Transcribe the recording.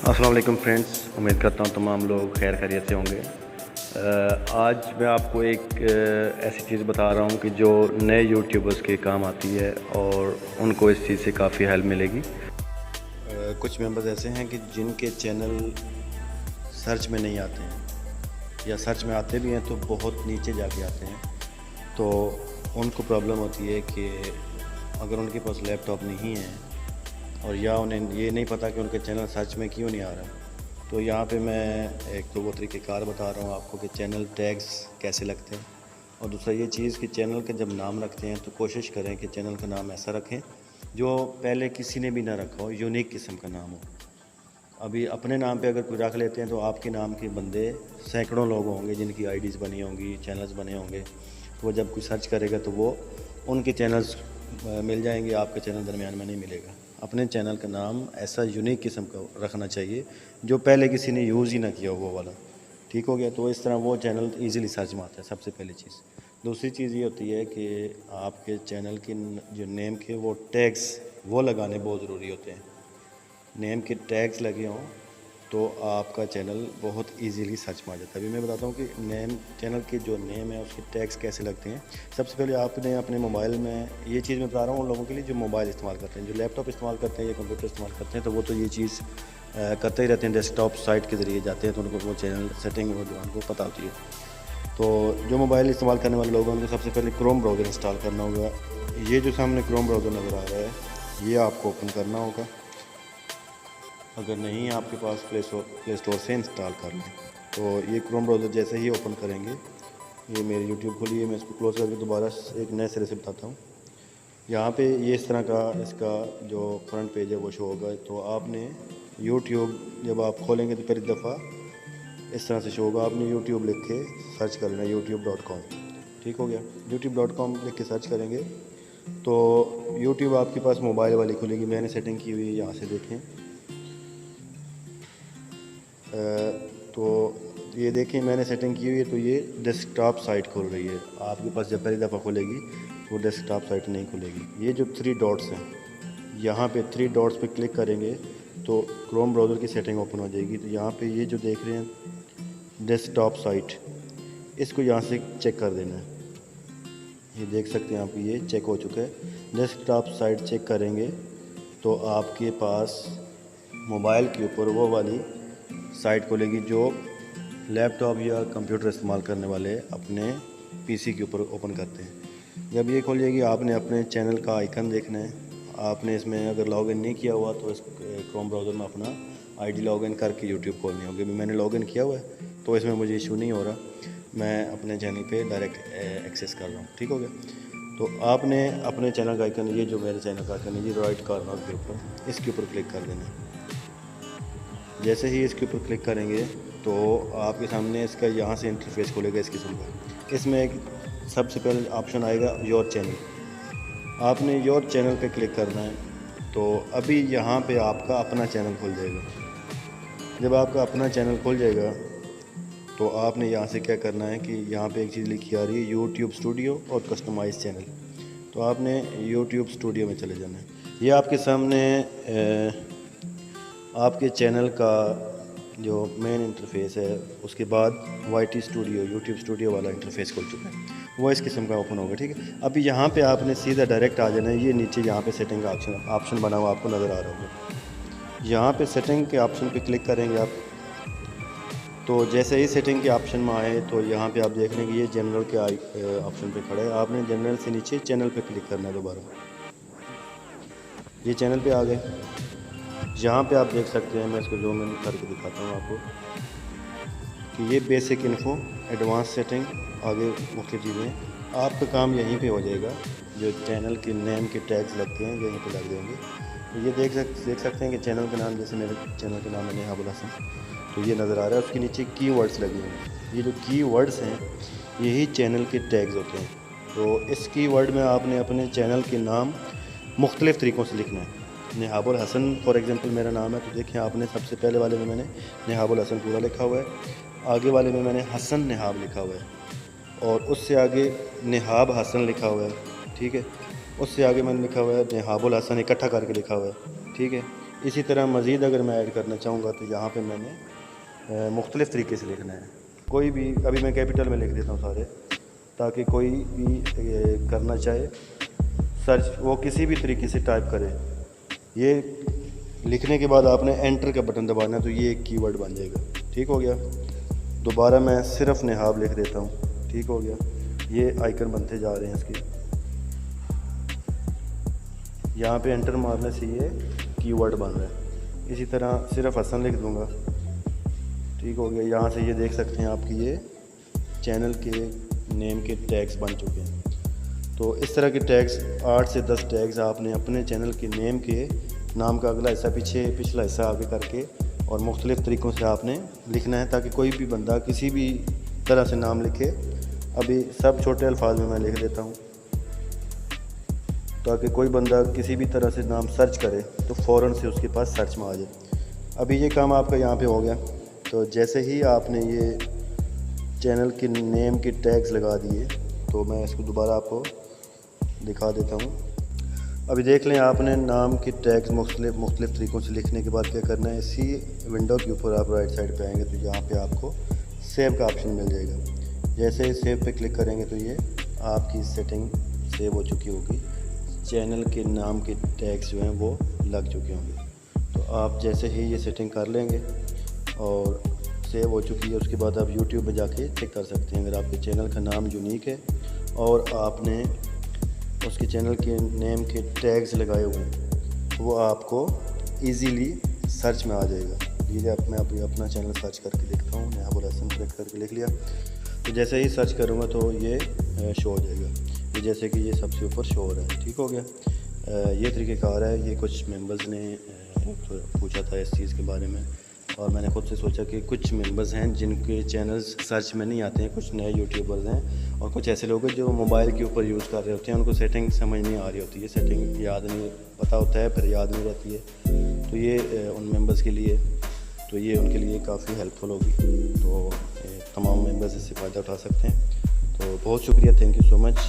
अस्सलाम वालेकुम फ्रेंड्स, उम्मीद करता हूँ तमाम लोग खैर खैरियत से होंगे। आज मैं आपको एक ऐसी चीज़ बता रहा हूँ कि जो नए यूट्यूबर्स के काम आती है और उनको इस चीज़ से काफ़ी हेल्प मिलेगी। कुछ मेंबर्स ऐसे हैं कि जिनके चैनल सर्च में नहीं आते हैं या सर्च में आते भी हैं तो बहुत नीचे जाके आते हैं, तो उनको प्रॉब्लम होती है कि अगर उनके पास लैपटॉप नहीं है और या उन्हें ये नहीं पता कि उनके चैनल सर्च में क्यों नहीं आ रहा, तो यहाँ पे मैं एक तो वो तरीक़ेकार बता रहा हूँ आपको कि चैनल टैग्स कैसे लगते हैं। और दूसरा ये चीज़ कि चैनल का जब नाम रखते हैं तो कोशिश करें कि चैनल का नाम ऐसा रखें जो पहले किसी ने भी ना रखा हो, यूनिक किस्म का नाम हो। अभी अपने नाम पे अगर कोई रख लेते हैं तो आपके नाम के बंदे सैकड़ों लोग होंगे जिनकी आईडीज़ बनी होंगी, चैनल्स बने होंगे, तो वो जब कोई सर्च करेगा तो वो उनके चैनल्स मिल जाएंगे, आपके चैनल दरमियान में नहीं मिलेगा। अपने चैनल का नाम ऐसा यूनिक किस्म का रखना चाहिए जो पहले किसी ने यूज़ ही ना किया हो, वो वाला। ठीक हो गया? तो इस तरह वो चैनल ईज़िली सर्च में आता है, सबसे पहली चीज़। दूसरी चीज़ ये होती है कि आपके चैनल के जो नेम के वो टैग्स वो लगाने बहुत ज़रूरी होते हैं। नेम के टैग्स लगे हों तो आपका चैनल बहुत इजीली सर्च में आ जाता है। अभी मैं बताता हूँ कि नेम चैनल के जो नेम है उसके टैग्स कैसे लगते हैं। सबसे पहले आपने अपने मोबाइल में, ये चीज़ मैं बता रहा हूँ उन लोगों के लिए जो मोबाइल इस्तेमाल करते हैं, जो लैपटॉप इस्तेमाल करते हैं या कंप्यूटर इस्तेमाल करते हैं तो वो तो ये चीज़ करते ही रहते हैं, डेस्कटॉप साइट के ज़रिए जाते हैं तो उनको वो चैनल सेटिंग वो जो उनको पता होती है। तो जो मोबाइल इस्तेमाल करने वाले लोग हैं उनको सबसे पहले क्रोम ब्राउज़र इंस्टॉल करना होगा। ये जो सामने क्रोम ब्राउज़र नज़र आ रहा है ये आपको ओपन करना होगा। अगर नहीं आपके पास प्ले स्टोर से इंस्टॉल कर लें तो ये क्रोम ब्राउज़र जैसे ही ओपन करेंगे, ये मेरी यूट्यूब खुली है, मैं इसको क्लोज करके दोबारा एक नए सिरे से बताता हूँ। यहाँ पे ये इस तरह का इसका जो फ्रंट पेज है वो शो होगा। तो आपने यूट्यूब जब आप खोलेंगे तो पहली दफ़ा इस तरह से शो होगा। आपने यूट्यूब लिख के सर्च कर लेना, youtube.com। ठीक हो गया? youtube.com लिख के सर्च करेंगे तो यूट्यूब आपके पास मोबाइल वाली खुलेगी। मैंने सेटिंग की हुई है, यहाँ से देखें। तो ये देखें मैंने सेटिंग की हुई है, तो ये डेस्कटॉप साइट खुल रही है। आपके पास जब पहली दफ़ा खुलेगी वो डेस्कटॉप साइट नहीं खुलेगी। ये जो 3 डॉट्स हैं, यहाँ पे 3 डॉट्स पे क्लिक करेंगे तो क्रोम ब्राउज़र की सेटिंग ओपन हो जाएगी। तो यहाँ पे ये जो देख रहे हैं डेस्कटॉप साइट, इसको यहाँ से चेक कर देना है। ये देख सकते हैं आप, ये चेक हो चुका है। डेस्कटॉप साइट चेक करेंगे तो आपके पास मोबाइल के ऊपर वो वाली साइट खोलेगी जो लैपटॉप या कंप्यूटर इस्तेमाल करने वाले अपने पीसी के ऊपर ओपन करते हैं। जब ये खोल जाएगी आपने अपने चैनल का आइकन देखना है। आपने इसमें अगर लॉगिन नहीं किया हुआ तो इस क्रोम ब्राउज़र में अपना आईडी लॉगिन करके यूट्यूब खोलनी होगी। अभी मैंने लॉगिन किया हुआ है तो इसमें मुझे इशू नहीं हो रहा, मैं अपने चैनल पे डायरेक्ट एक्सेस कर रहा हूँ। ठीक हो गया? तो आपने अपने चैनल का आइकन, ये जो मेरे चैनल का आइकन है, ये राइट कॉर्नर के ऊपर, इसके ऊपर क्लिक कर देना है। जैसे ही इसके ऊपर क्लिक करेंगे तो आपके सामने इसका यहाँ से इंटरफेस खुलेगा इस किस्म का। इसमें एक सबसे पहले ऑप्शन आएगा योर चैनल। आपने योर चैनल पे क्लिक करना है तो अभी यहाँ पे आपका अपना चैनल खुल जाएगा। जब आपका अपना चैनल खुल जाएगा तो आपने यहाँ से क्या करना है कि यहाँ पे एक चीज़ लिखी आ रही है यूट्यूब स्टूडियो और कस्टमाइज चैनल। तो आपने यूट्यूब स्टूडियो में चले जाना है। ये आपके सामने आपके चैनल का जो मेन इंटरफेस है, उसके बाद YT स्टूडियो, यूट्यूब स्टूडियो वाला इंटरफेस खुल चुका है, वो इस किस्म का ओपन होगा। ठीक है? अभी यहाँ पे आपने सीधा डायरेक्ट आ जाना है। ये नीचे यहाँ पे सेटिंग का ऑप्शन बना हुआ आपको नज़र आ रहा होगा। यहाँ पे सेटिंग के ऑप्शन पे क्लिक करेंगे आप, तो जैसे ही सेटिंग के ऑप्शन में आए तो यहाँ पे आप देख लेंगे ये जनरल के ऑप्शन पे खड़ा है। आपने जनरल से नीचे चैनल पे क्लिक करना है दोबारा। ये चैनल पे आ गए। यहाँ पे आप देख सकते हैं, मैं इसको ज़ूम इन करके दिखाता हूँ आपको कि ये बेसिक इन्फो, एडवांस सेटिंग, आगे मुख्तलिफ चीज़ें। आपका काम यहीं पे हो जाएगा। जो चैनल के नेम के टैग्स लगते हैं यहीं पे लग जाएंगे। तो ये देख सकते हैं कि चैनल का नाम, जैसे मेरे चैनल का नाम है नेहाबुल हसन, तो ये नज़र आ रहा है। उसके नीचे कीवर्ड्स लगे हैं। ये जो कीवर्ड्स हैं यही चैनल के टैग्स होते हैं। तो इस कीवर्ड में आपने अपने चैनल के नाम मुख्तलिफ़ तरीक़ों से लिखना है। नेहाबुल हसन फॉर एग्ज़ाम्पल मेरा नाम है, तो देखिए आपने सबसे पहले वाले में मैंने नेहाबुल हसन पूरा लिखा हुआ है, आगे वाले में मैंने हसन नेहाब लिखा हुआ है, और उससे आगे नेहाब हसन लिखा हुआ है। ठीक है? उससे आगे मैंने लिखा हुआ है नेहाबुल हसन इकट्ठा करके लिखा हुआ है। ठीक है? इसी तरह मज़ीद अगर मैं ऐड करना चाहूँगा तो यहाँ पे मैंने मुख्तलिफ़ तरीके से लिखना है। कोई भी अभी मैं कैपिटल में लिख देता हूँ सारे, ताकि कोई भी करना चाहे सर्च वो किसी भी तरीके से टाइप करे। ये लिखने के बाद आपने एंटर का बटन दबाना है तो ये एक कीवर्ड बन जाएगा। ठीक हो गया। दोबारा मैं सिर्फ निहाब लिख देता हूँ। ठीक हो गया। ये आइकन बनते जा रहे हैं इसके। यहाँ पे एंटर मारने से ये कीवर्ड बन रहा है। इसी तरह सिर्फ हसन लिख दूँगा। ठीक हो गया। यहाँ से ये देख सकते हैं आपकी ये चैनल के नेम के टैग्स बन चुके हैं। तो इस तरह के टैग्स 8 से 10 टैग्स आपने अपने चैनल के नेम के नाम का अगला हिस्सा पीछे, पिछला हिस्सा आगे करके और मुख्तलिफ़ तरीक़ों से आपने लिखना है, ताकि कोई भी बंदा किसी भी तरह से नाम लिखे। अभी सब छोटे अल्फाज में मैं लिख देता हूँ, ताकि कोई बंदा किसी भी तरह से नाम सर्च करे तो फ़ौरन से उसके पास सर्च में आ जाए। अभी ये काम आपका यहाँ पे हो गया। तो जैसे ही आपने ये चैनल के नेम के टैग्स लगा दिए, तो मैं इसको दोबारा आपको दिखा देता हूँ। अभी देख लें, आपने नाम के टैग्स मुख्तलिफ़ तरीक़ों से लिखने के बाद क्या करना है, इसी विंडो के ऊपर आप राइट साइड पे आएंगे तो यहाँ पे आपको सेव का ऑप्शन मिल जाएगा। जैसे ही सेव पे क्लिक करेंगे तो ये आपकी सेटिंग सेव हो चुकी होगी। चैनल के नाम के टैग्स जो हैं वो लग चुके होंगे। तो आप जैसे ही ये सेटिंग कर लेंगे और सेव हो चुकी है, उसके बाद आप YouTube में जाके चेक कर सकते हैं। अगर आपके चैनल का नाम यूनिक है और आपने उसके चैनल के नेम के टैग्स लगाए हुए हैं, वो आपको इजीली सर्च में आ जाएगा। ये मैं अभी अपना चैनल सर्च करके देखता हूँ। मैं अबुल हसन सेलेक्ट करके लिख लिया, तो जैसे ही सर्च करूँगा तो ये शो हो जाएगा। ये जैसे कि ये सबसे ऊपर शो हो रहा है। ठीक हो गया। ये तरीक़ेकार है। ये कुछ मेंबर्स ने पूछा था इस चीज़ के बारे में, और मैंने खुद से सोचा कि कुछ मेंबर्स हैं जिनके चैनल्स सर्च में नहीं आते हैं, कुछ नए यूट्यूबर्स हैं, और कुछ ऐसे लोग हैं जो मोबाइल के ऊपर यूज़ कर रहे होते हैं, उनको सेटिंग समझ नहीं आ रही होती है, सेटिंग याद नहीं पता होता है, फिर याद नहीं रहती है। तो ये उन मेंबर्स के लिए, तो ये उनके लिए काफ़ी हेल्पफुल होगी। तो तमाम मेंबर्स इससे फ़ायदा उठा सकते हैं। तो बहुत शुक्रिया, थैंक यू सो मच।